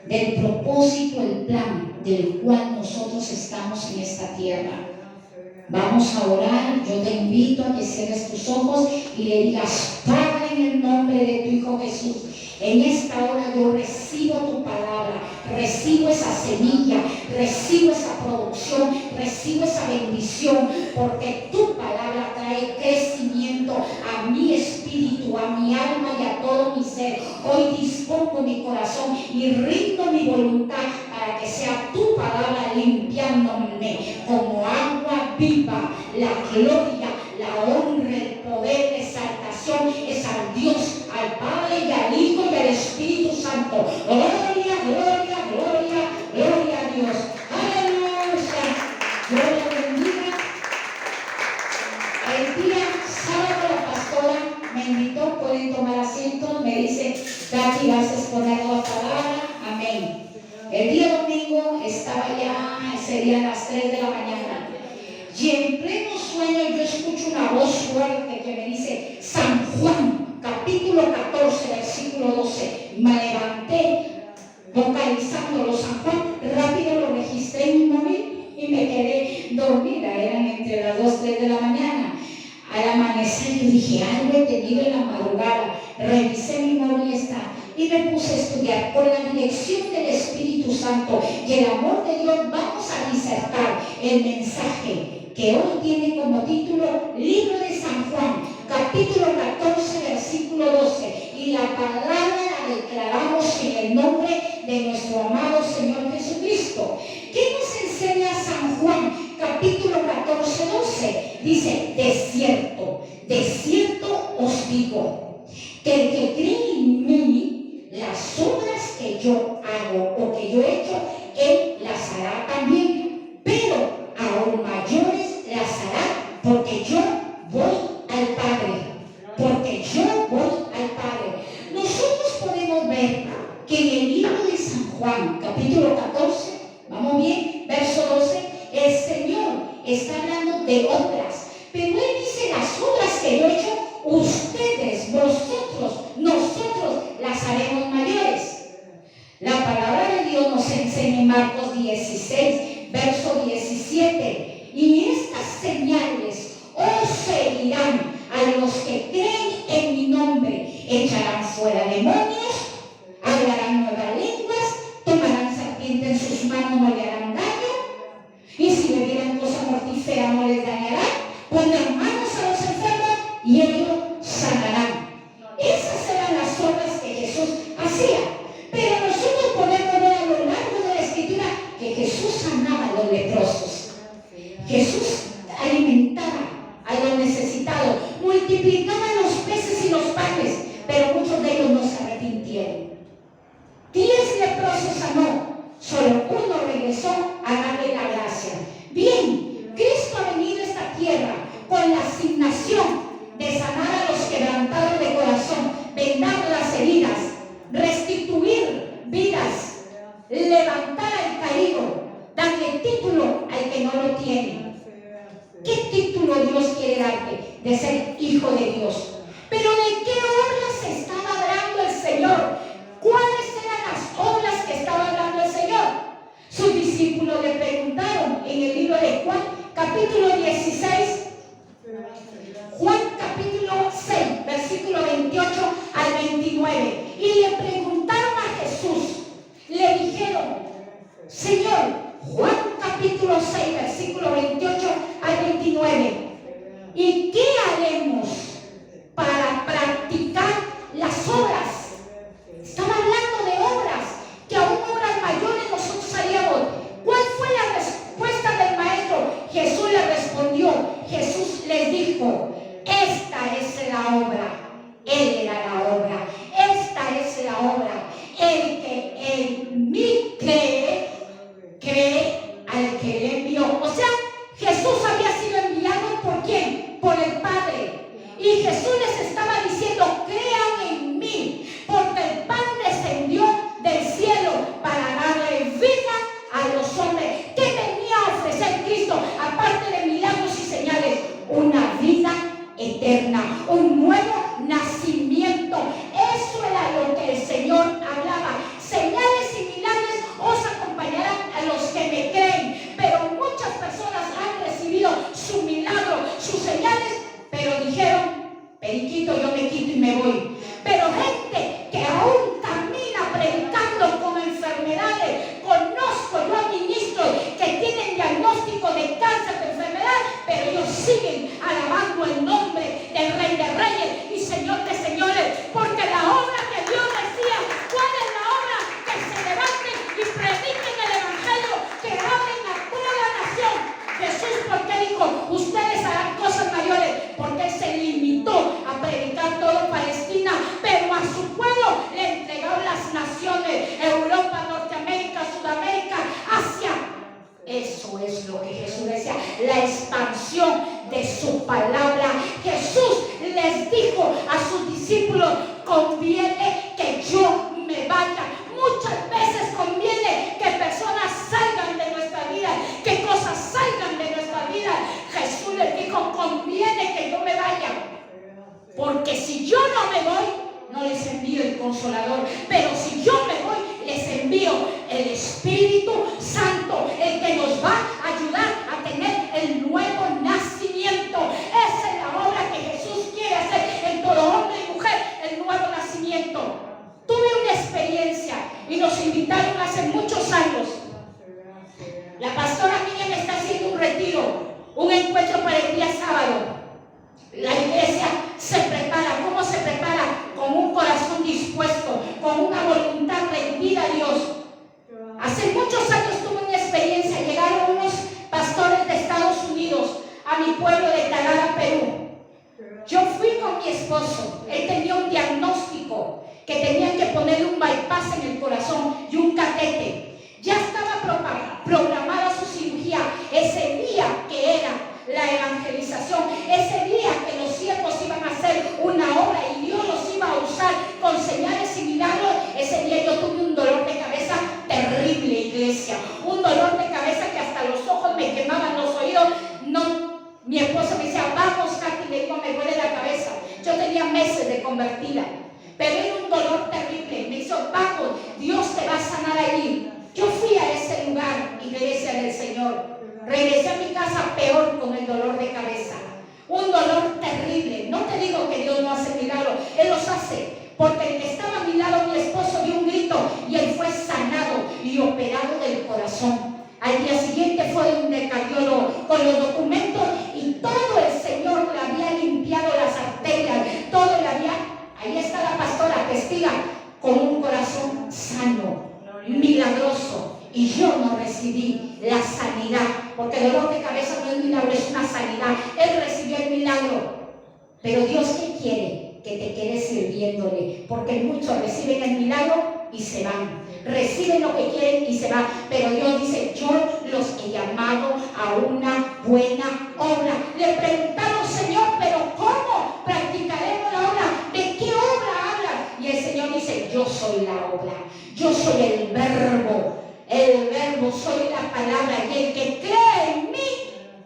del propósito, el plan del cual nosotros estamos en esta tierra. Vamos a orar. Yo te invito a que cierres tus ojos y le digas: Padre, en el nombre de tu Hijo Jesús, en esta hora yo recibo tu palabra, recibo esa semilla, recibo esa producción, recibo esa bendición, porque tu palabra trae crecimiento a mi espíritu, a mi alma y a todo mi ser. Hoy dispongo mi corazón y rindo mi voluntad para que sea tu palabra limpiándome como agua viva. La gloria, la honra, el poder, la exaltación es al Dios, al Padre y al Hijo y al Espíritu Santo. Gloria, gloria, gloria, gloria a Dios. Aleluya. Gloria bendiga. El día sábado la pastora me invitó, pueden tomar asiento, me dice: Tati, vas a exponer la palabra. Amén. El día domingo estaba ya, serían las 3 de la mañana, y en pleno sueño yo escucho una voz fuerte que me dice: San Juan, capítulo 14, versículo 12. Me levanté vocalizándolo, San Juan, rápido lo registré en mi móvil y me quedé dormida. Eran entre las 2, 3 de la mañana. Al amanecer yo dije: algo he tenido en la madrugada. Revisé mi móvil y está. Y me puse a estudiar. Por la dirección del Espíritu Santo y el amor de Dios, vamos a disertar el mensaje que hoy tiene como título Libro de San Juan, capítulo 14, versículo 12. Y la palabra la declaramos en el nombre de nuestro amado Señor Jesucristo. ¿Qué nos enseña San Juan, capítulo 14, 12? Dice: de cierto os digo, que el que cree en mí, las obras que yo hago o que yo he hecho, él las hará también, pero aún mayores las hará, porque yo voy al Padre. Porque yo voy al Padre. Nosotros podemos ver que en el libro de San Juan, capítulo 14, vamos bien, verso 12, el Señor está hablando de obras, pero Él dice: las obras que yo he hecho, ustedes, vosotros, nosotros las haremos mayores. La palabra de Dios nos enseña en Marcos 16, verso 17: y estas señales os seguirán a los que creen en mi nombre. Echarán fuera demonios, hablarán nuevas lenguas, tomarán serpiente en sus manos, no le harán daño, y si bebieran cosa mortífera no les dañará. Pondrán manos a los enfermos y ellos sanarán. Esas eran las obras que Jesús hacía. Pero nosotros podemos ver a lo largo de la Escritura que Jesús sanaba a los leprosos. Jesús alimentaba a los necesitados, multiplicaba los peces y los panes, pero muchos de ellos no se arrepintieron. 10 leprosos sanó, solo uno regresó a darle la gracia. Bien, Cristo ha venido a esta tierra con la asignación de sanar a los quebrantados de corazón, vendar las heridas, restituir vidas, levantar al caído, darle título al que no lo tiene. ¿Qué título Dios quiere darte? De ser hijo de Dios. Pero ¿de qué obras estaba hablando el Señor? ¿Cuáles eran las obras que estaba hablando el Señor? Sus discípulos le preguntaron en el libro de Juan, capítulo 16, Juan capítulo 6, versículo 28 al 29. Y le preguntaron a Jesús, le dijeron: Señor, Juan capítulo 6, versículo 28 al 29, ¿y qué haremos para practicar las obras? Estaba hablando de obras, que aún obras mayores nosotros haríamos. ¿Cuál fue la respuesta del maestro? Jesús le respondió: la expansión de su palabra. Jesús les dijo a sus discípulos: conviene que yo me vaya. Muchas veces conviene que personas salgan de nuestra vida, que cosas salgan de nuestra vida. Jesús les dijo: conviene que yo me vaya, porque si yo no me voy, no les envío el Consolador, pero si yo me voy, les envío el Espíritu Santo, el que nos va a ayudar a tener el nuevo nacimiento. Esa es la obra que Jesús quiere hacer en todo hombre y mujer, el nuevo nacimiento. Tuve una experiencia y nos invitaron hace muchos años. La pastora Miriam está haciendo un retiro, un encuentro para el día sábado. La iglesia se prepara. ¿Cómo se prepara? Con un corazón dispuesto, con una voluntad rendida a Dios. Hace muchos años tuve una experiencia. Llegaron unos pastores de Estados Unidos a mi pueblo de Tarara, Perú. Yo fui con mi esposo. Él tenía un diagnóstico que tenían que ponerle un bypass en el corazón y un catete. Ya estaba programada su cirugía. Ese día que era la evangelización, ese día que los siervos iban a hacer una obra y Dios los iba a usar con señales y milagros, ese día yo tuve un dolor de cabeza terrible, iglesia. Un dolor de cabeza que hasta los ojos me quemaban, los oídos. No, mi esposo me decía: vamos, Katy, le digo: me duele la cabeza. Yo tenía meses de convertida, pero era un dolor terrible. Me dijo: vamos, Dios te va a sanar allí. Yo fui a ese lugar, iglesia del Señor. Regresé a mi casa peor, con el dolor de cabeza. Un dolor terrible. No te digo que Dios no hace milagros, Él los hace. Porque el que estaba a mi lado, mi esposo, dio un grito y él fue sanado y operado del corazón. Al día siguiente fue donde cayó con los documentos y todo el Señor le había limpiado las arterias. Todo le había... Ahí está la pastora testiga, con un corazón sano, milagroso. Y yo no recibí la sanidad, porque el dolor de cabeza no es milagro, es una sanidad. Él recibió el milagro. Pero Dios, ¿qué quiere? Que te quedes sirviéndole, porque muchos reciben el milagro y se van, reciben lo que quieren y se van. Pero Dios dice: yo los he llamado a una buena obra. Le preguntaron: Señor, ¿pero cómo practicaremos la obra? ¿De qué obra habla? Y el Señor dice: yo soy la obra, yo soy el verbo. El verbo, soy la palabra, y el que cree en mí,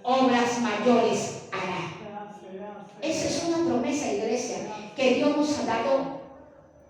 obras mayores hará. Esa es una promesa, iglesia, que Dios nos ha dado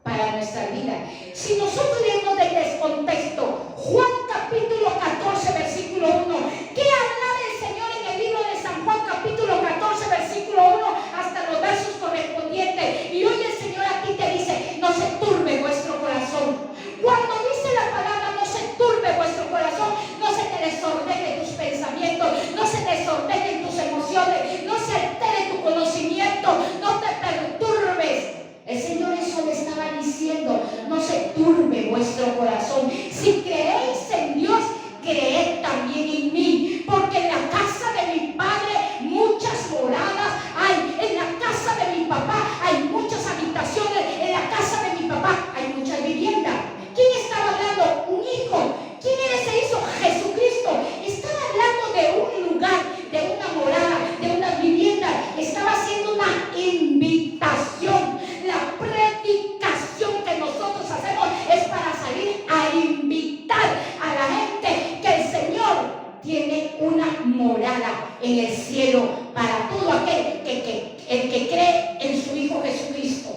para nuestra vida. Si nosotros leemos del contexto, Juan capítulo 14, versículo 1, ¿qué hablaba el Señor en el libro de San Juan capítulo 14, versículo 1 hasta los versos correspondientes? Y hoy el Señor aquí te dice: no se turbe vuestro corazón. Cuando dice la palabra no se turbe vuestro corazón, no se te desordene tus pensamientos, no se desordenen tus emociones, no se altere tu conocimiento, no te perturbes. El Señor eso le estaba diciendo: no se turbe vuestro corazón. Si creéis en Dios, creed también en mí, porque en la casa de mi Padre muchas moradas hay. En la casa de mi papá hay muchas habitaciones. En la casa de mi papá hay muchas viviendas. ¿Quién estaba hablando? Un hijo. ¿Quién era ese hijo? Jesucristo. Estaba hablando de un lugar, de una morada, de una vivienda. Estaba haciendo una invitación. La predicación que nosotros hacemos es para salir a invitar a la gente que el Señor tiene una morada en el cielo para todo aquel que cree en su Hijo Jesucristo.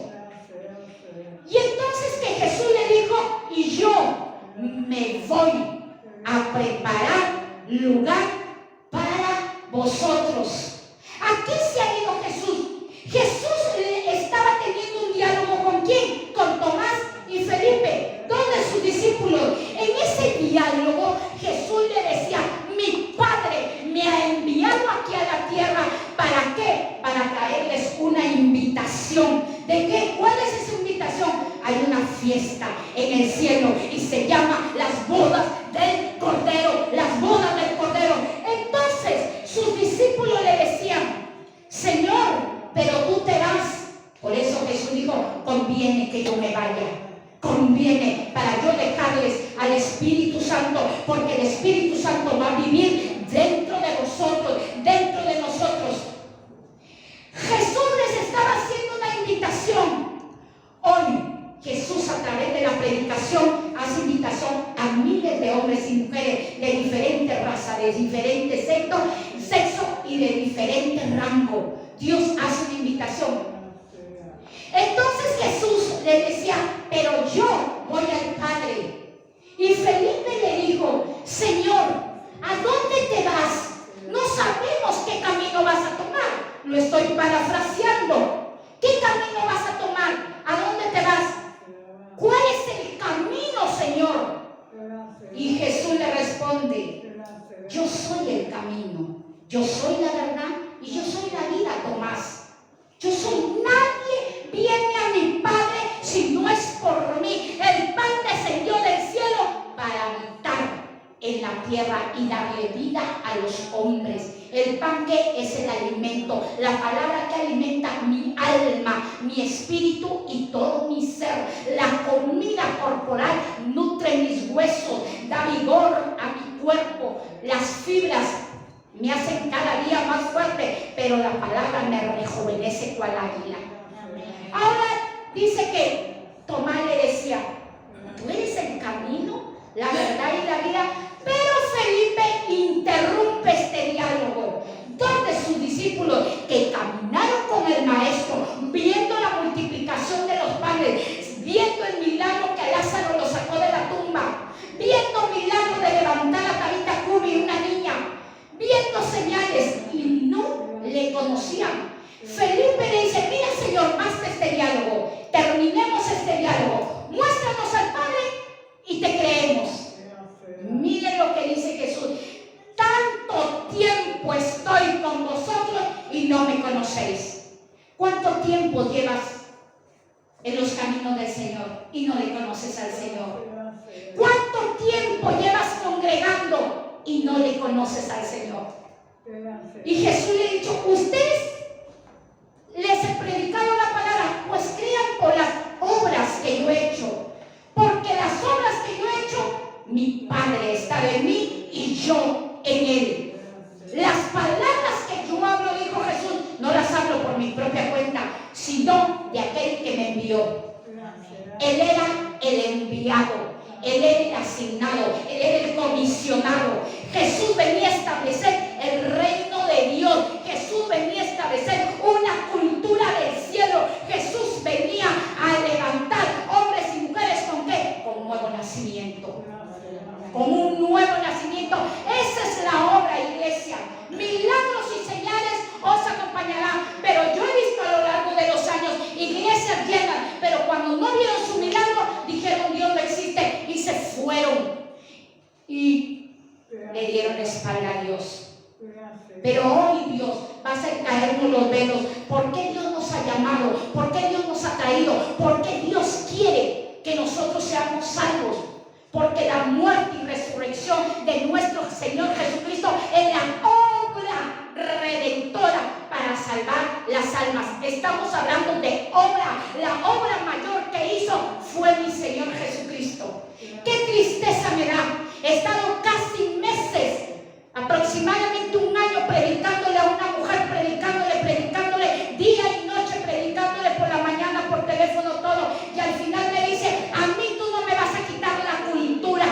Y entonces que Jesús le dijo: y yo me voy a preparar lugar para vosotros. ¿A qué se ha ido Jesús? Jesús estaba teniendo un diálogo ¿con quién? Con Tomás y Felipe, dos de sus discípulos. En ese diálogo Jesús le decía: mi Padre me ha enviado aquí a la tierra. ¿Para qué? Para traerles una invitación. ¿De qué? ¿Cuál es esa invitación? Hay una fiesta en el cielo y se llama las bodas del Cordero. Las bodas del Cordero. Entonces sus discípulos le decían: Señor, pero tú te vas. Por eso Jesús dijo: conviene que yo me vaya. Conviene para yo dejarles al Espíritu Santo, porque el Espíritu Santo va a vivir dentro de vosotros. de diferente sexo y de diferente rango. Dios hace una invitación. Entonces Jesús le decía, pero yo voy al Padre. Y Felipe le dijo, Señor, ¿a dónde te vas? No sabemos qué camino vas a tomar. Lo estoy parafraseando. ¿Qué camino vas a tomar? ¿A dónde te vas? ¿Cuál es el camino, Señor? Y Jesús le responde, yo soy el camino, yo soy la verdad y yo soy la vida, Tomás. Yo soy, nadie viene a mi Padre si no es por mí. El pan descendió del cielo para habitar en la tierra y darle vida a los hombres. El pan que es el alimento, la palabra que alimenta mi alma, mi espíritu y todo mi ser. La comida corporal nutre mis huesos, da vigor a mi cuerpo. Las fibras me hacen cada día más fuerte, pero la palabra me rejuvenece cual águila. Ahora dice que Tomás le decía, tú eres el camino, la verdad y la vida. Pero Felipe interrumpe este diálogo, donde sus discípulos que caminaron con el maestro, viendo la multiplicación de los panes, viendo el milagro que Lázaro lo sacó de la tumba, viendo el milagro de levantar a Tabita Cubi, una niña, viendo señales y no le conocían. Felipe le dice, mira Señor, basta este diálogo, terminemos este diálogo, muéstranos al Padre y te creemos. Miren lo que dice Jesús, tanto tiempo estoy con vosotros y no me conocéis. ¿Cuánto tiempo llevas en los caminos del Señor y no le conoces al Señor? ¿Cuánto tiempo llevas congregando y no le conoces al Señor? Y Jesús le ha dicho, ustedes les he predicado la palabra, pues crean por las obras que yo he hecho, porque las obras que yo he hecho, mi Padre está en mí y yo en Él. Las palabras que yo hablo, dijo Jesús, no las hablo por mi propia cuenta, sino de aquel que me envió. Él era el enviado, Él era el asignado, Él era el comisionado. Jesús venía a establecer el reino de Dios. Jesús venía a establecer una cultura del cielo. Jesús venía a levantar hombres y mujeres ¿con qué? Con un nuevo nacimiento. Con un nuevo nacimiento. Esa es la obra, iglesia. Milagros y señales os acompañarán. Pero yo he visto a lo largo de los años iglesias llenas, pero cuando no vieron su milagro, dijeron Dios no existe y se fueron y le dieron la espalda a Dios. Pero hoy Dios va a hacer caernos los velos. ¿Por qué Dios nos ha llamado? ¿Por qué Dios nos ha traído? ¿Por qué Dios quiere que nosotros seamos salvos? Porque la muerte y resurrección de nuestro Señor Jesucristo es la obra redentora para salvar las almas. Estamos hablando de obra. La obra mayor que hizo fue mi Señor Jesucristo. Qué tristeza me da. He estado casi meses, aproximadamente un año, predicándole a una mujer, predicándole día y noche, predicándole por la mañana, por teléfono, todo. Y al final me dice, a mí tú no me vas a quitar la cultura.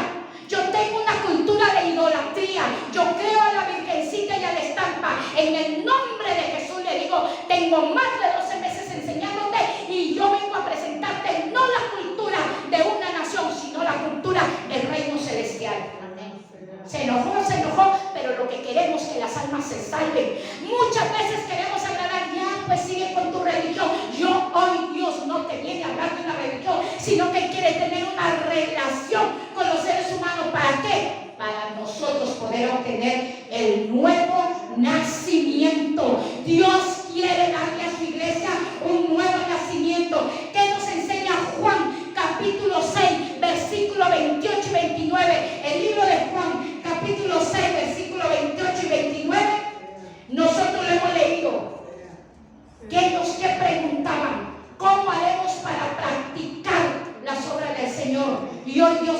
Yo tengo una cultura de idolatría. Yo creo a la Virgencita y a la estampa. En el nombre de Jesús le digo, tengo más de 12 meses enseñándote y yo vengo a presentarte no la cultura de una nación, sino la cultura del reino celestial. Se enojó, pero lo que queremos es que las almas se salven. Muchas veces queremos agradar, ya pues sigue con tu religión. Hoy Dios no te viene a hablar de una religión, sino que quiere tener una relación con los seres humanos. ¿Para qué? Para nosotros poder obtener el nuevo nacimiento. Dios quiere darle a su iglesia un nuevo nacimiento. ¿Qué nos enseña Juan capítulo 6, versículo 28 y 29? El libro de Juan capítulo 6, versículo 28 y 29. Nosotros lo hemos leído. Que preguntaban, ¿cómo haremos para practicar las obras del Señor? Y hoy Dios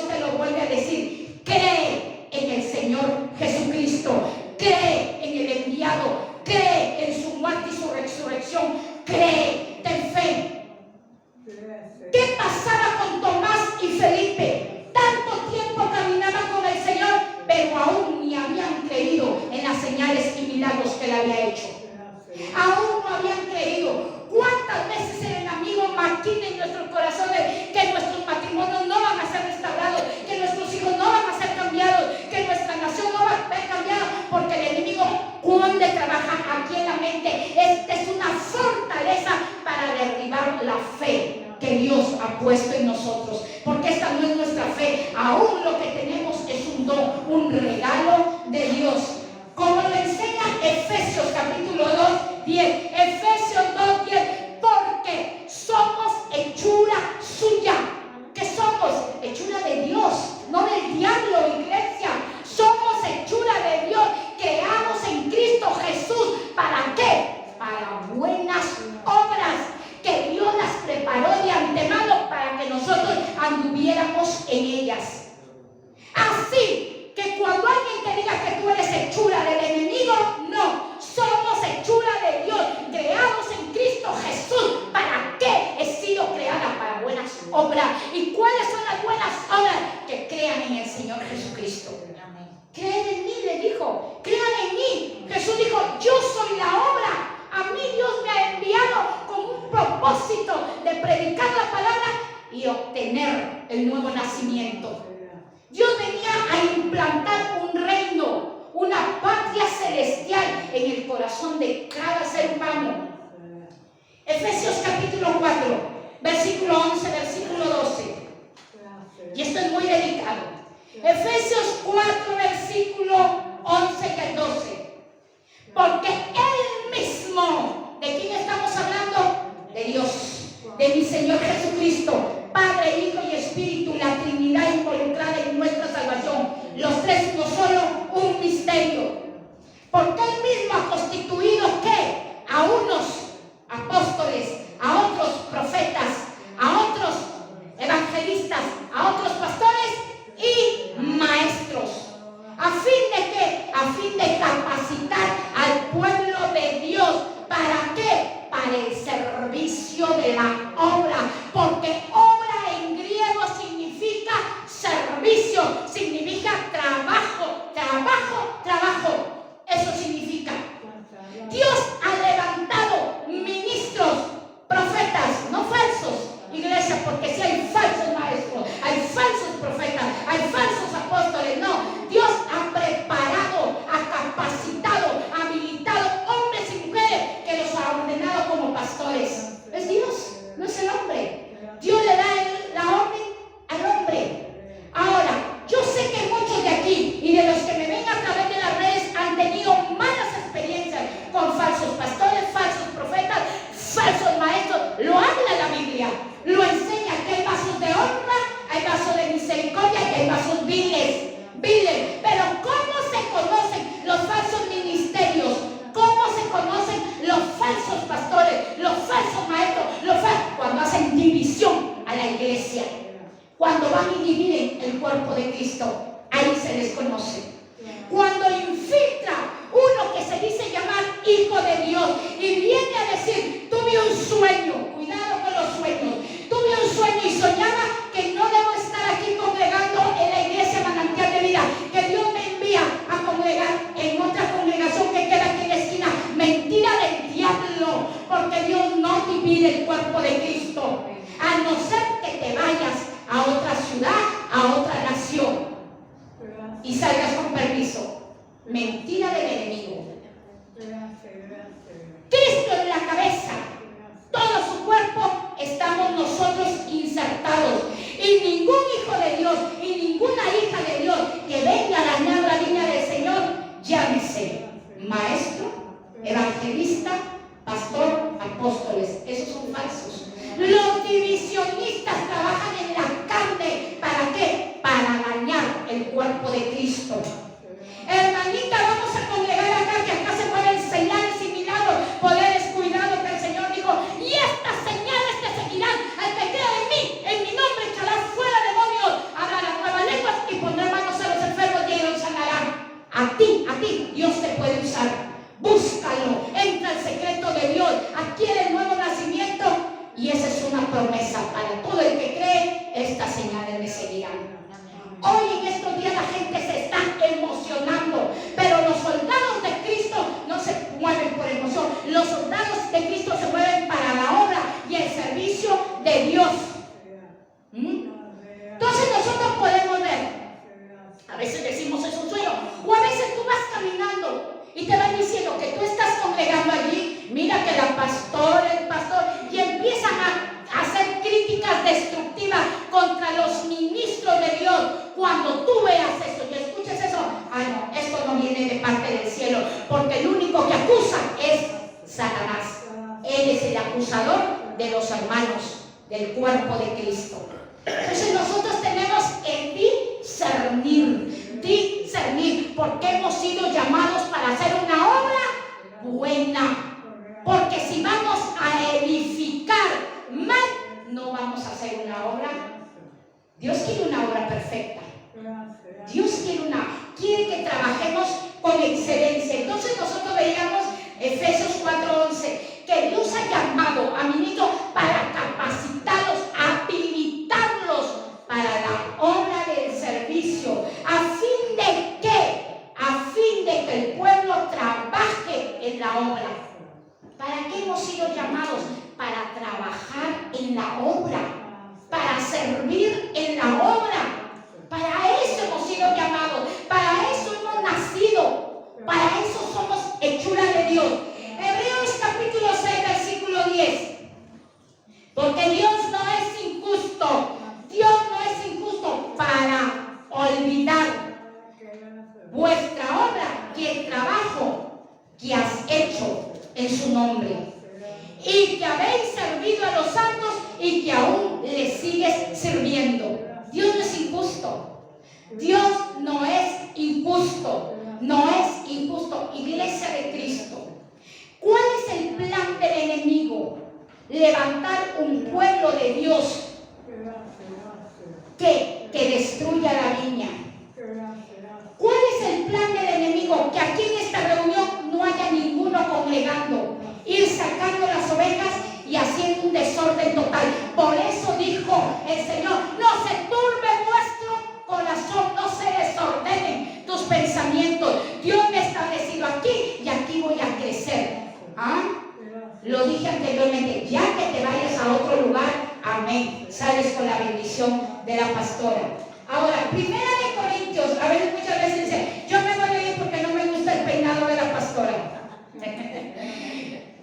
puesto en nosotros, porque esta no es nuestra fe. Aún lo que tenemos es un don, un regalo de Dios, como lo enseña Efesios capítulo 2:10. Efesios 2:10, porque somos hechura suya. ¿Qué somos? Hechura de Dios, no del diablo, iglesia. Somos hechura de Dios, creados en Cristo Jesús. ¿Para qué? Para buenas obras que Dios las preparó de antemano para que nosotros anduviéramos en ellas. Así que cuando alguien te diga que tú eres hechura del enemigo, no, somos hechura de Dios, creados en Cristo Jesús. ¿Para qué he sido creada? Para buenas obras. ¿Y cuáles son las buenas obras? Que crean en el Señor Jesucristo. Creen en mí, le dijo, crean en mí. Jesús dijo, yo soy la obra. A mí Dios me ha enviado con un propósito de predicar la palabra y obtener el nuevo nacimiento. Dios venía a implantar un reino, una patria celestial en el corazón de cada ser humano. Efesios capítulo 4, versículo 11, versículo 12. Y esto es muy delicado. Efesios 4, versículo 11 y el 12. Porque Él mismo, ¿de quién estamos hablando? De Dios, de mi Señor Jesucristo, Padre, Hijo y Espíritu, la Trinidad involucrada en nuestra salvación. Los tres, no solo un misterio. Porque Él mismo ha constituido, ¿qué? A unos apóstoles, a otros profetas, a otros evangelistas, a otros pastores y maestros. ¿A fin de qué? A fin de capacitar al pueblo de Dios. ¿Para qué? Para el servicio de la obra. Porque obra en griego significa servicio, significa trabajo, trabajo, trabajo. Eso significa. Dios ha levantado ministros, profetas, no falsos, iglesia, porque si hay falsos maestros, hay falsos profetas, hay falsos apóstoles, no. Dios ha preparado, ha capacitado, ha habilitado hombres y mujeres que los ha ordenado como pastores. Es Dios, no es el hombre. Dios le da la orden al hombre. Ahora, yo sé que muchos de aquí y de los que me ven a través de las redes han tenido malas experiencias con falsos pastores, falsos profetas, falsos maestros. Lo habla la Biblia, lo enseña, que hay vasos de honra, hay vasos de misericordia y hay vasos viles. Pero ¿cómo se conocen los falsos ministerios? ¿Cómo se conocen los falsos pastores, los falsos maestros? Cuando hacen división a la iglesia, cuando van y dividen el cuerpo de Cristo, ahí se les conoce. Cuando infiltra uno que se dice llamar hijo de Dios y viene a decir, tuve un sueño, cuidado con los sueños, tuve un sueño y soñaba que no debo estar aquí congregando en la iglesia Manantial de Vida, que Dios me envía a congregar en otra congregación que queda aquí en la esquina. Mentira del diablo, porque Dios no divide el cuerpo de Cristo, a no ser que te vayas a otra ciudad, a otra nación y salgas con permiso. Mentira del enemigo. Cristo en la cabeza, todo su cuerpo, estamos nosotros insertados, y ningún hijo de Dios y ninguna hija de Dios que venga a dañar la viña del Señor, llámese maestro, evangelista, pastor, apóstoles, esos son falsos. Los divisionistas trabajan en la carne. ¿Para qué? Para dañar el cuerpo de Cristo. Hermanita, vamos a congregar acá, que acá se pueden señales y milagros, poderes, cuidado, que el Señor dijo, y estas señales te seguirán al que crea en mí, en mi nombre echará fuera demonios, hablará nuevas lenguas y pondrá manos a los enfermos y ellos sanarán. A ti, Dios te puede usar. Búscalo, entra al secreto de Dios, adquiere el nuevo nacimiento y hermanos del cuerpo de Cristo. Entonces nosotros tenemos que discernir, porque hemos sido llamados para hacer una obra buena. Porque si vamos a edificar mal, no vamos a hacer una obra. Dios quiere una obra perfecta. Dios quiere que trabajemos con excelencia. Entonces nosotros veíamos Efesios 4:11, que Dios ha llamado a ministros para capacitarlos, habilitarlos para la obra del servicio, a fin de que el pueblo trabaje en la obra. ¿Para qué hemos sido llamados? Para trabajar en la obra, para servir en la obra. Para eso hemos sido llamados, para eso hemos nacido, para eso somos hechura de Dios. Hebreos capítulo 6, versículo 10. Porque Dios no es injusto. Dios no es injusto para olvidar vuestra obra y el trabajo que has hecho en su nombre, y que habéis servido a los santos y que aún le sigues sirviendo. Dios no es injusto. Dios no es injusto. No es injusto. Iglesia de Cristo, ¿cuál es el plan del enemigo? Levantar un pueblo de Dios que destruya la viña. ¿Cuál es el plan del enemigo? Que aquí en esta reunión no haya ninguno congregando, ir sacando las ovejas y haciendo un desorden total. Por eso dijo el Señor: no se turbe vuestro corazón, no se desordenen tus pensamientos. Dios me ha establecido aquí y aquí voy a crecer. Lo dije anteriormente, ya que te vayas a otro lugar, amén, sales con la bendición de la pastora. Ahora, 1 Corintios, a ver, muchas veces dice: yo me voy a ir porque no me gusta el peinado de la pastora.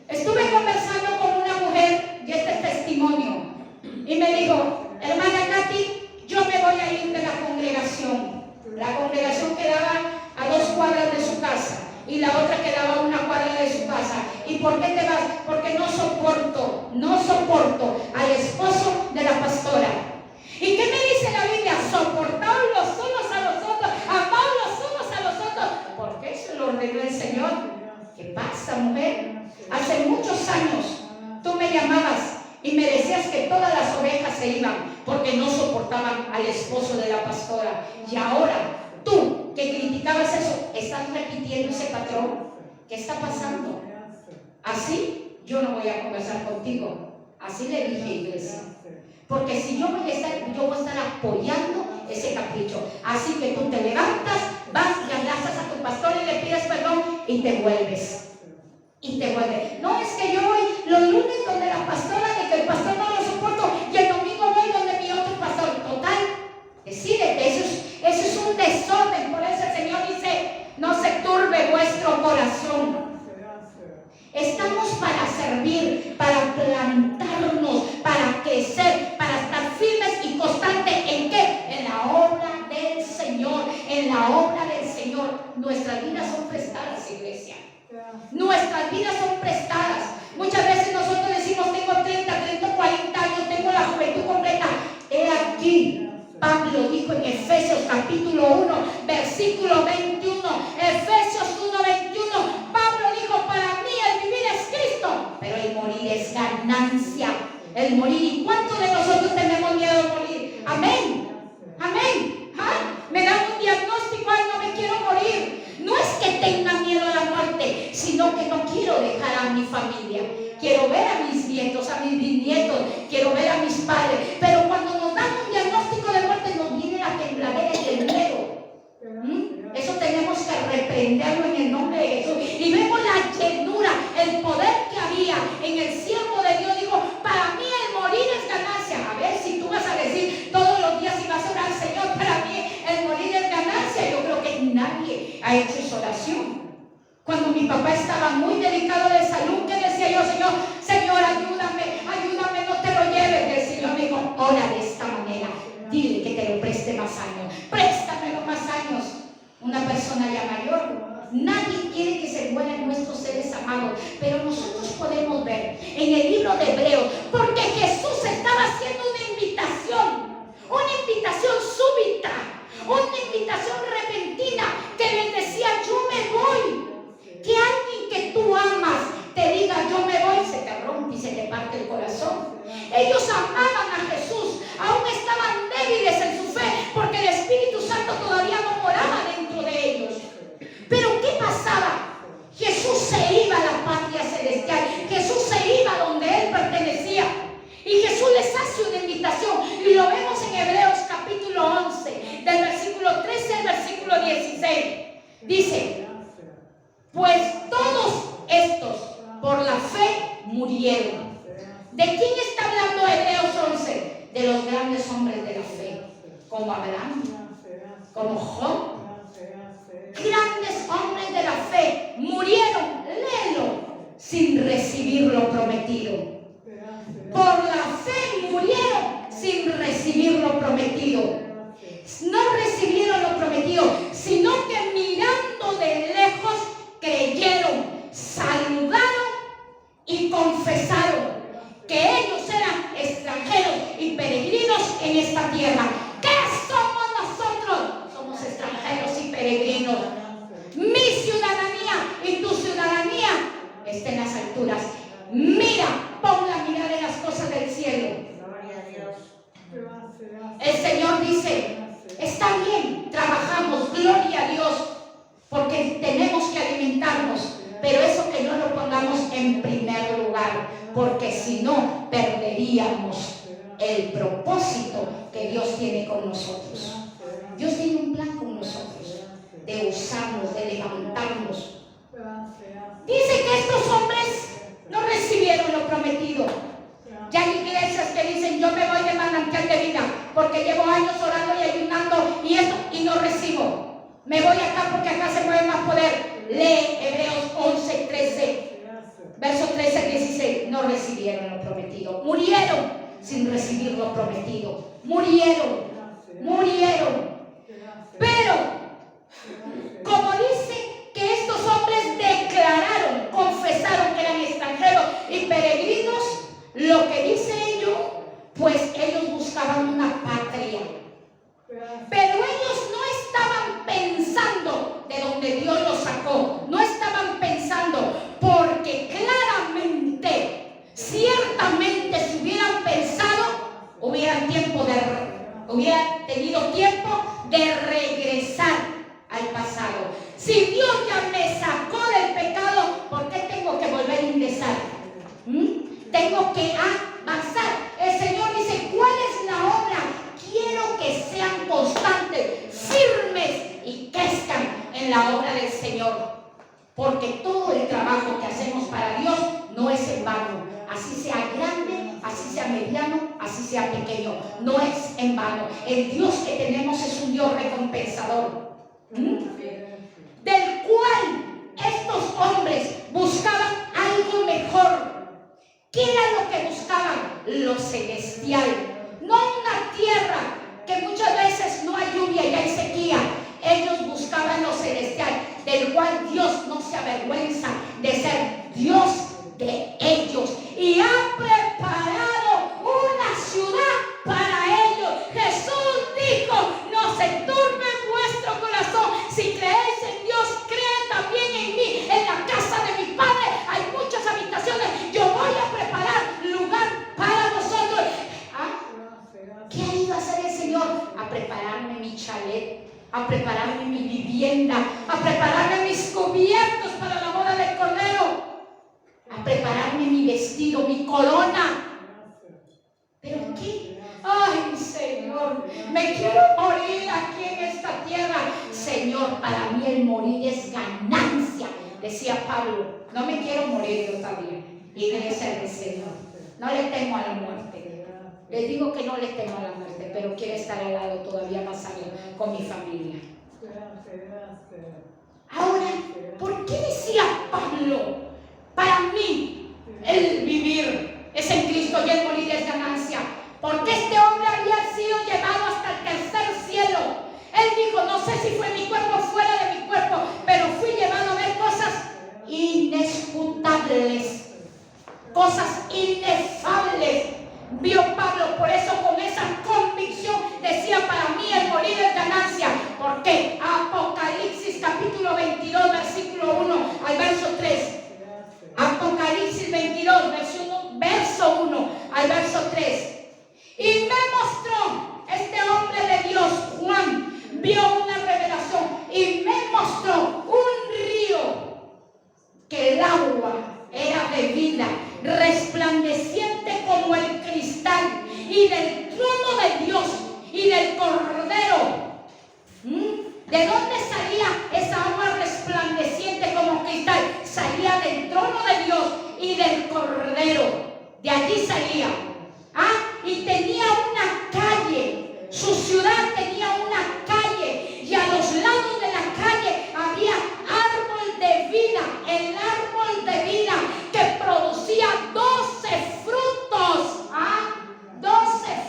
Estuve conversando con una mujer, y este es testimonio, y me dijo: hermana Katy, yo me voy a ir de la congregación. La congregación quedaba a 2 cuadras de su casa y la otra quedaba a 1 cuadra de su casa. ¿Y por qué te vas? Porque no soporto al esposo de la pastora. ¿Y qué me dice la Biblia? Soportaos los unos a los otros, amaos los unos a los otros, porque eso lo ordenó el Señor. ¿Qué pasa, mujer? Hace muchos años tú me llamabas y me decías que todas las ovejas se iban porque no soportaban al esposo de la pastora. Y ahora tú, que criticabas eso, estás repitiendo ese patrón. ¿Qué está pasando? Así yo no voy a conversar contigo. Así le dije, iglesia. Porque si yo voy a estar apoyando ese capricho. Así que tú te levantas, vas y abrazas a tu pastor y le pides perdón y te vuelves. No, es que yo voy los lunes donde la pastora, de que el pastor no lo soporto, y el domingo voy donde mi otro pastor. Total, decídete, eso es un desorden. Por eso el Señor dice: no se turbe vuestro corazón. Estamos para servir, para plantarnos, para crecer, para estar firmes y constantes. ¿En qué? En la obra del Señor. En la obra del Señor. Nuestras vidas son prestadas, iglesia. Nuestras vidas son prestadas. Muchas veces nosotros decimos: tengo 30, 40 años, tengo la juventud completa. He aquí, Pablo dijo en Efesios capítulo 1, versículo 21. Efesios 1, 21. Pablo dijo: para mí el vivir es Cristo, pero el morir es ganancia. El morir. ¿Y cuántos de nosotros tenemos miedo a morir? Amén. Amén. Me dan un diagnóstico: ay, no me quiero morir. No es que tenga miedo a la muerte, sino que no quiero dejar a mi familia. Quiero ver a mis nietos, a mis bisnietos, quiero ver a mis padres. Pero cuando nos dan un diagnóstico de muerte, nos viene la tembladera y el miedo. Eso tenemos que reprenderlo en el nombre de Jesús. Y vemos la llenura, el poder que había en el siervo de Dios. Dijo: para mí el morir es ganancia. A ver si tú vas a decir todos los días y vas a orar: Señor, para mí el morir es ganancia. Yo creo que nadie ha hecho esa oración. Cuando mi papá estaba muy delicado de salud, ¿qué decía yo? Señor, ayúdame, no te lo lleves. El Señor me dijo: ora de esta manera, dile que te lo preste más años, préstamelo más años. Una persona ya mayor Nadie quiere que se mueran nuestros seres amados, pero nosotros podemos ver en el libro de Hebreos, porque Jesús estaba haciendo una invitación súbita, una invitación repentina que les decía: yo me voy. Que alguien que tú amas te diga: yo me voy, se te rompe y se te parte el corazón. Ellos amaban a Jesús, aún estaban débiles en su fe, porque el Espíritu Santo todavía no moraba dentro de ellos. Pero ¿qué pasaba? Jesús se iba a la patria celestial, Jesús se iba donde Él pertenecía, y Jesús les hace una invitación, y lo vemos en Hebreos capítulo 11, del versículo 13 al versículo 16. Dice: pues todos estos por la fe murieron. ¿De quién está hablando Hebreos 11? De los grandes hombres de la fe, como Abraham, como Job. Grandes hombres de la fe murieron, léelo, sin recibir lo prometido. Por la fe murieron sin recibir lo prometido. No recibieron lo prometido, sino que mirando de lejos creyeron, saludaron y confesaron que ellos eran extranjeros y peregrinos en esta tierra. ¿Qué somos nosotros? Somos extranjeros y peregrinos. Mi ciudadanía y tu ciudadanía está en las alturas. Mira, pon la mirada en las cosas del cielo. El Señor dice: está bien, trabajamos, gloria a Dios, porque tenemos que alimentarnos, pero eso que no lo pongamos en primer lugar, porque si no, perderíamos el propósito que Dios tiene con nosotros. Dios tiene un plan con nosotros, de usarnos, de levantarnos. Dice que estos hombres no recibieron lo prometido. Ya hay iglesias que dicen: yo me voy de manantial de vida, porque llevo años orando y ayunando y esto, y no recibo. Me voy acá porque acá se mueve más poder. Lee Hebreos 11, 13, versos 13 al 16. No recibieron lo prometido. Murieron sin recibir lo prometido. Murieron. Pero, como dice que estos hombres declararon, confesaron que eran extranjeros y peregrinos, lo que dice ellos, pues ellos buscaban una patria. Pero ellos no estaban pensando de donde Dios los sacó. No estaban pensando, porque claramente, ciertamente, si hubieran pensado, hubieran tenido tiempo de regresar al pasado. Si Dios ya me sacó del pecado, ¿por qué tengo que volver a ingresar? Tengo que avanzar. El Señor dice: ¿cuál es la obra? Quiero que sean constantes, firmes y crezcan en la obra del Señor, porque todo el trabajo que hacemos para Dios no es en vano. Así sea grande, así sea mediano, así sea pequeño, no es en vano. El Dios que tenemos es un Dios recompensador, del cual estos hombres buscaban algo mejor. ¿Qué era lo que buscaban? Lo celestial, no una tierra que muchas veces no hay lluvia y hay sequía. Ellos buscaban lo celestial, del cual Dios no se avergüenza de ser Dios de ellos, y ha preparado una ciudad para ellos. Jesús dijo: no se turbe vuestro corazón. Si creéis en Dios, creed también en mí. En la casa de mi Padre hay muchas habitaciones. Yo voy a preparar lugar para vosotros. ¿Qué ha ido a hacer el Señor? A prepararme mi chalet, a prepararme mi vivienda, a prepararme mis cubiertos para la boda del Cordero, a prepararme mi vestido, mi corona. ¿Pero qué? Ay, Señor, me quiero morir aquí en esta tierra. Señor, para mí el morir es ganancia, decía Pablo. No me quiero morir yo también. Iglesia del Señor, no le temo a la muerte. Les digo que no le temo a la muerte, pero quiero estar al lado todavía más allá con mi familia. Ahora, ¿por qué decía Pablo: para mí el vivir es en Cristo y el morir es ganancia? Porque este hombre había sido llevado hasta el tercer cielo. Él dijo: no sé si fue mi cuerpo o fuera de mi cuerpo, pero fui llevado cosas inefables. Vio Pablo, por eso con esa convicción decía: para mí el morir es ganancia. ¿Por qué? Apocalipsis capítulo 22, versículo 1 al verso 3. Apocalipsis 22, verso 1 al verso 3. Y me mostró este hombre de Dios, Juan, vio una revelación y me mostró un río que el agua era de vida, resplandeciente como el cristal, y del trono de Dios y del Cordero. ¿De dónde salía esa agua resplandeciente como cristal? Salía del trono de Dios y del Cordero. De allí salía. Y tenía una calle. Su ciudad tenía una calle, y a los lados de la calle había árbol de vida. El árbol de vida que producía 12 frutos. 12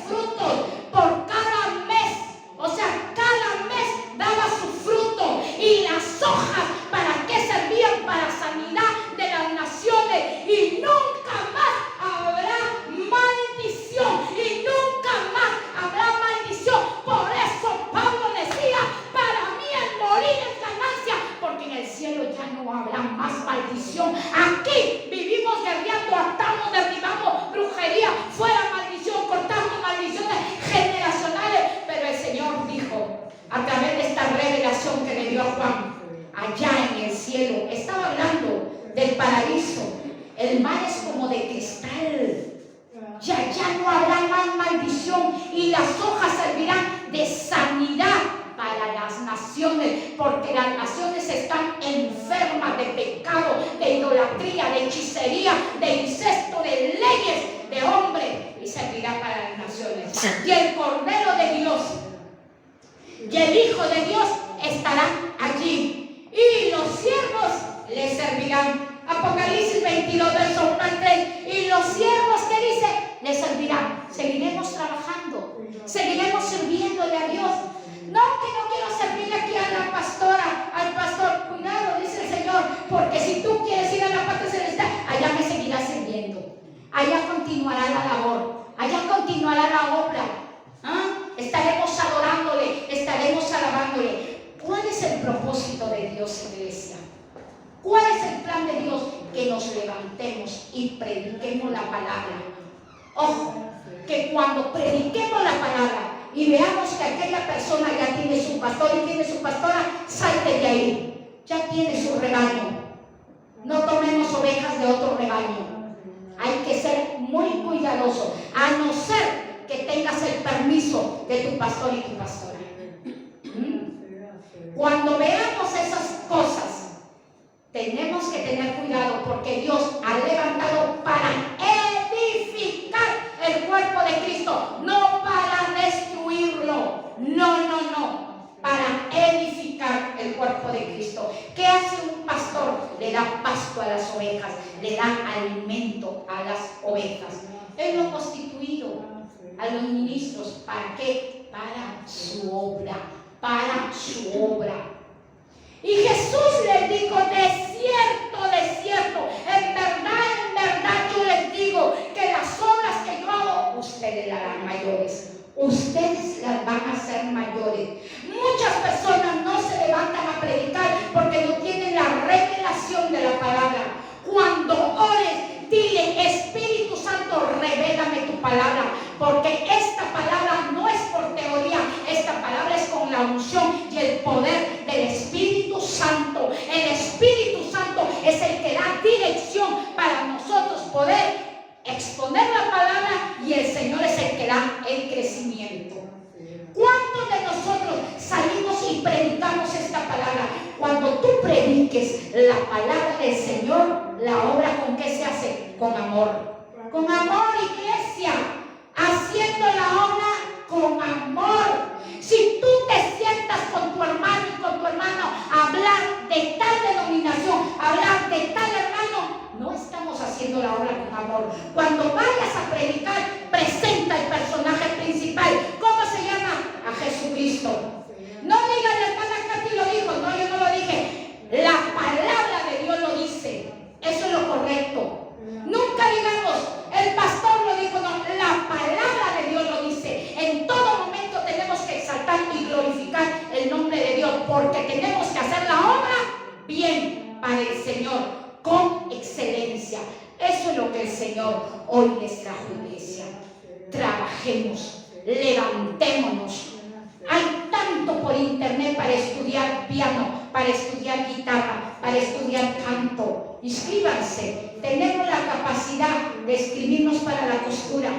frutos por cada mes. O sea, cada mes daba su fruto. Y las hojas, ¿para qué servían? Para sanidad de las naciones. Y nunca más habrá maldición. Y nunca más habrá maldición. Por eso Pablo decía: para mí el morir es ganancia, porque en el cielo ya no habrá más maldición. Aquí vivimos guerreando, atamos, derribamos brujería, fuera maldición, cortamos maldiciones generacionales. Pero el Señor dijo, a través de esta revelación que le dio a Juan, allá en el cielo, estaba hablando del paraíso. El mar es como de cristal. Ya no habrá más maldición, y las hojas servirán de sanidad para las naciones, porque las naciones están enfermas de pecado, de idolatría, de hechicería, de incesto, de leyes de hombre, y servirá para las naciones. Y el Cordero de Dios y el Hijo de Dios estarán allí, y los siervos les servirán. Apocalipsis 22, verso 1 al 3. Y los siervos, ¿qué dice? Les servirán. Seguiremos trabajando, seguiremos sirviéndole a Dios. No, que no quiero servirle aquí a la pastora, al pastor. Cuidado, dice el Señor, porque si tú quieres ir a la patria celestial, allá me seguirás sirviendo. Allá continuará la labor, allá continuará la obra. Estaremos adorándole, estaremos alabándole. ¿Cuál es el propósito de Dios, iglesia? ¿Cuál es el plan de Dios? Que nos levantemos y prediquemos la palabra. Ojo, que cuando prediquemos la palabra y veamos que aquella persona ya tiene su pastor y tiene su pastora, salte de ahí. Ya tiene su rebaño. No tomemos ovejas de otro rebaño. Hay que ser muy cuidadoso, a no ser que tengas el permiso de tu pastor y tu pastora. Cuando veamos esas cosas, tenemos que tener cuidado, porque Dios ha levantado para edificar el cuerpo de Cristo, no para destruirlo. No, para edificar el cuerpo de Cristo. ¿Qué hace un pastor? Le da pasto a las ovejas, le da alimento a las ovejas. Él lo ha constituido a los ministros. ¿Para qué? Para su obra, para su obra. Y Jesús les dijo: de cierto, en verdad yo les digo que las obras que yo hago, ustedes las harán mayores. Ustedes las van a hacer mayores. Muchas personas no se levantan a predicar porque no tienen la revelación de la palabra. Cuando ores, dile: Espíritu Santo, revélame tu palabra, porque esta palabra no es por teoría, esta palabra es con la unción y el poder del Espíritu Santo. El Espíritu Santo es el que da dirección para nosotros poder exponer la palabra, y el Señor es el que da el crecimiento. ¿Cuántos de nosotros salimos y predicamos esta palabra? Cuando tú prediques la palabra del Señor, la obra, ¿con qué se hace? Con amor. Con amor, iglesia. Haciendo la obra con amor. Si tú te sientas con tu hermano y con tu hermano a hablar de tal denominación, hablar de tal hermano, no estamos haciendo la obra con amor. Cuando vayas a predicar, presenta el personaje principal. ¿Cómo se llama? A Jesucristo. No digan: la hermana Katy lo dijo. No, yo no lo dije. La palabra de Dios lo dice. Eso es lo correcto. Nunca digan: pero porque tenemos que hacer la obra bien para el Señor, con excelencia. Eso es lo que el Señor hoy les trajo, iglesia. Trabajemos, levantémonos. Hay tanto por internet para estudiar piano, para estudiar guitarra, para estudiar canto. Inscríbanse. Tenemos la capacidad de escribirnos para la costura.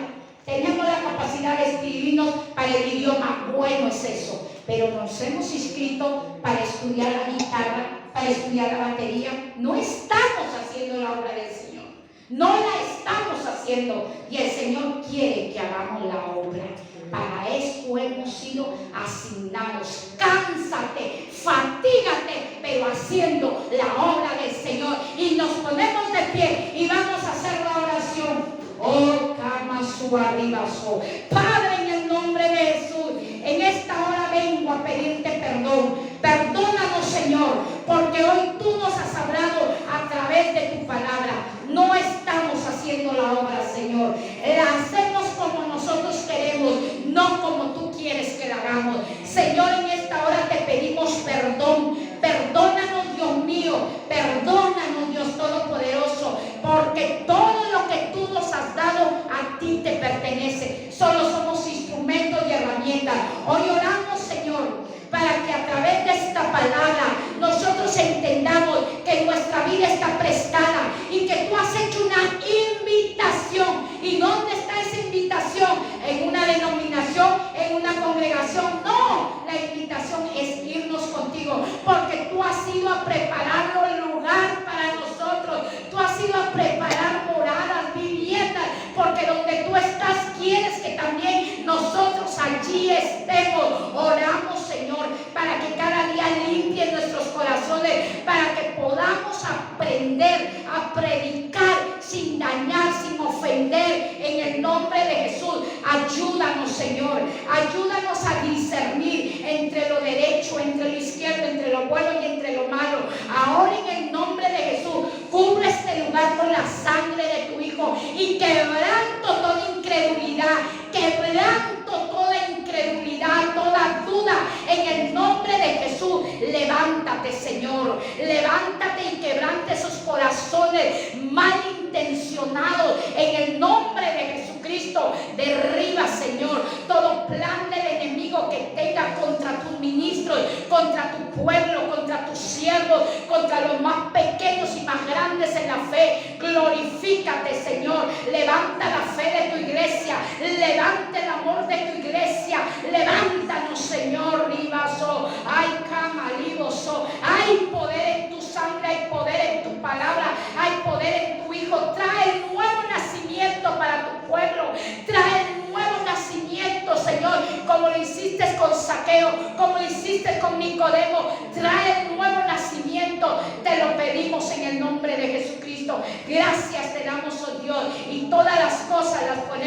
Tenemos la capacidad de escribirnos para el idioma. Bueno es eso. Pero nos hemos inscrito para estudiar la guitarra, para estudiar la batería. No estamos haciendo la obra del Señor. No la estamos haciendo. Y el Señor quiere que hagamos la obra. Para eso hemos sido asignados. Cánsate, fatígate, pero haciendo la obra del Señor. Y nos ponemos de pie y vamos a hacer la oración. Oh, cama su arriba, su Padre, en el nombre de Jesús, en esta hora vengo a pedirte perdón. Perdónanos, Señor, porque hoy tú nos has hablado a través de tu palabra. No estamos haciendo la obra, Señor. La hacemos como nosotros queremos, no como tú quieres que la hagamos. Señor, en esta hora te pedimos perdón. Perdónanos, Dios mío. Perdónanos, Dios Todopoderoso, porque todo lo que tú nos has dado a ti te pertenece. Solo somos instrumentos y herramientas. Hoy oramos, Señor, para que a través de esta palabra nosotros entendamos que nuestra vida está prestada y que tú has hecho una invitación. ¿Y dónde está esa invitación? ¿En una denominación? ¿En una congregación? No, la invitación es irnos contigo, porque tú has ido a preparar un lugar para nosotros. Tú has ido a preparar moradas, viviendas, porque donde tú estás quieres que también nosotros allí estemos. Oramos, Señor, para que cada día limpie nuestros corazones, para que podamos aprender a predicar sin dañar, sin ofender, en el nombre de Jesús. Ayúdanos, Señor, ayúdanos a discernir entre lo derecho, entre lo izquierdo, entre lo bueno y entre lo malo. Ahora, en el nombre de Jesús, cubre este lugar con la sangre de tu Hijo y quebranto toda incredulidad, quebranto toda incredulidad, toda duda, en el nombre de Jesús. Levántate, Señor, levántate y quebrante esos corazones malintencionados en el nombre de Jesucristo. Derriba, Señor, todo plan del enemigo que tenga contra tus ministros, contra tu pueblo, contra tus siervos, contra los más pequeños y más grandes en la fe. Glorifícate, Señor. Levanta la fe de tu iglesia, levanta el amor de tu iglesia. Levántanos, Señor. Ribaso, hay camaliboso, hay poder en tu sangre, hay poder en tu palabra, hay poder en tu Hijo. Trae el nuevo nacimiento para tu pueblo. Trae el nuevo nacimiento, Señor, como lo hiciste con Zaqueo, como lo hiciste con Nicodemo. Trae el nuevo nacimiento. Te lo pedimos en el nombre de Jesucristo. Gracias te damos, oh Dios, y todas las cosas las ponemos